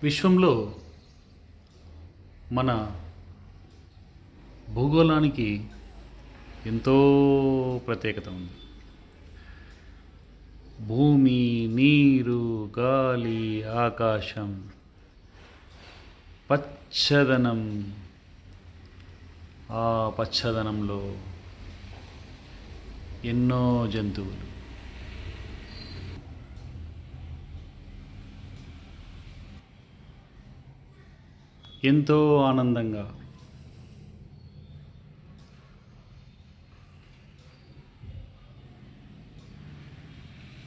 విశ్వంలో మన భూగోళానికి ఎంతో ప్రత్యేకత ఉంది. భూమి, నీరు, గాలి, ఆకాశం, పచ్చదనం. ఆ పచ్చదనంలో ఎన్నో జంతువులు. ఎంతో ఆనందంగా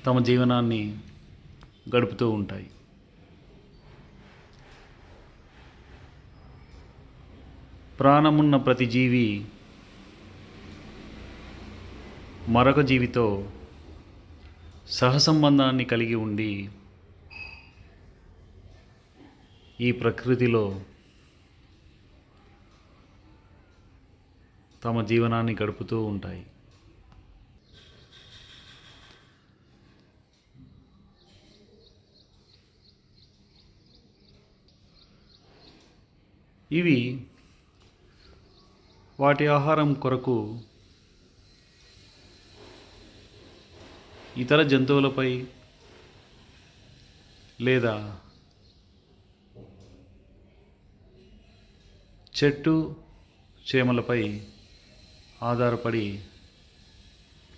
తమ జీవనాన్ని గడుపుతూ ఉంటాయి. ప్రాణమున్న ప్రతి జీవి మరొక జీవితో సహసంబంధాన్ని కలిగి ఉండి ఈ ప్రకృతిలో తమ జీవనాన్ని గడుపుతూ ఉంటాయి. ఇవి వాటి ఆహారం కొరకు ఇతర జంతువులపై లేదా చెట్టు చేమలపై ఆధారపడి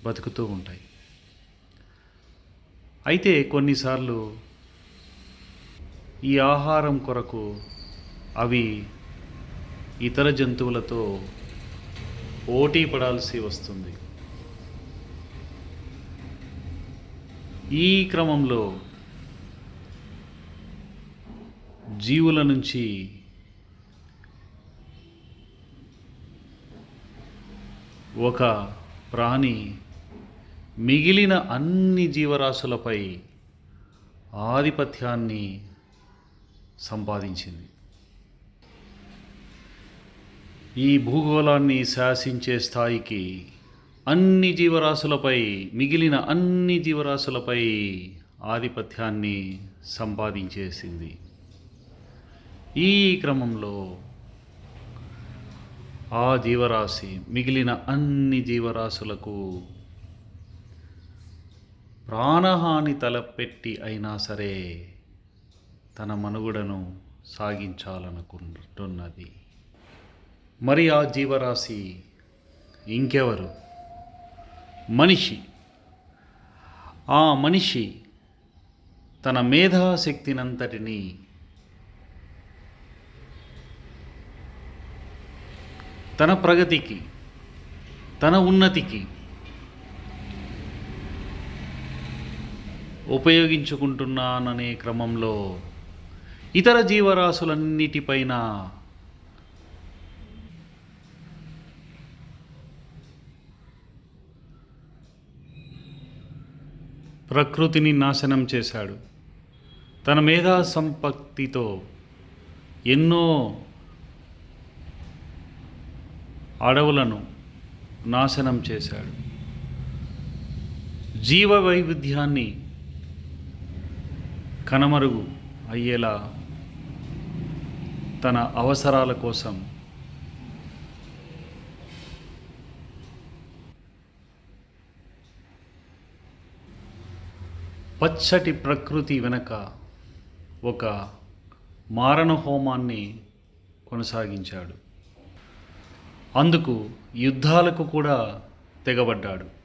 బతుకుతూ ఉంటాయి. అయితే కొన్నిసార్లు ఈ ఆహారం కొరకు అవి ఇతర జంతువులతో పోటీ పడాల్సి వస్తుంది. ఈ క్రమంలో జీవుల నుంచి ఒక ప్రాణి మిగిలిన అన్ని జీవరాశులపై ఆధిపత్యాన్ని సంపాదించింది. ఈ భూగోళాన్ని శాసించే స్థాయికి మిగిలిన అన్ని జీవరాశులపై ఆధిపత్యాన్ని సంపాదించేసింది. ఈ క్రమంలో ఆ జీవరాశి మిగిలిన అన్ని జీవరాశులకు ప్రాణహాని తలపెట్టి అయినా సరే తన మనుగడను సాగించాలనుకుంటున్నది. మరి ఆ జీవరాశి ఇంకెవరు? మనిషి. ఆ మనిషి తన మేధాశక్తినంతటినీ తన ప్రగతికి, తన ఉన్నతికి ఉపయోగించుకుంటున్నాననే క్రమంలో ఇతర జీవరాశులన్నిటిపైన ప్రకృతిని నాశనం చేశాడు. తన మేధా సంపత్తితో ఎన్నో అడవులను నాశనం చేశాడు. జీవ వైవిధ్యాన్ని కనుమరుగు అయ్యేలా తన అవసరాల కోసం పచ్చటి ప్రకృతి వెనక ఒక మారణ హోమాన్ని కొనసాగించాడు. అందుకు యుద్ధాలకు కూడా తెగబడ్డాడు.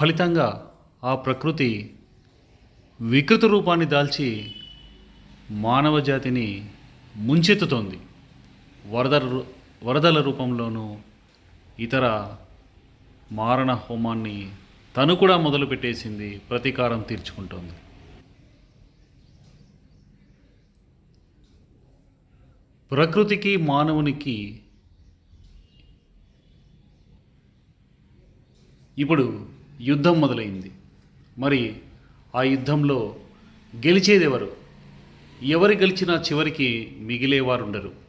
ఫలితంగా ఆ ప్రకృతి వికృత రూపాన్ని దాల్చి మానవ జాతిని ముంచెత్తుతోంది. వరదల రూపంలోనూ ఇతర మారణ హోమాన్ని తను కూడా మొదలుపెట్టేసింది. ప్రతీకారం తీర్చుకుంటోంది. ప్రకృతికి మానవునికి ఇప్పుడు యుద్ధం మొదలైంది. మరి ఆ యుద్ధంలో గెలిచేదెవరు? ఎవరు గెలిచినా చివరికి మిగిలేవారుండరు.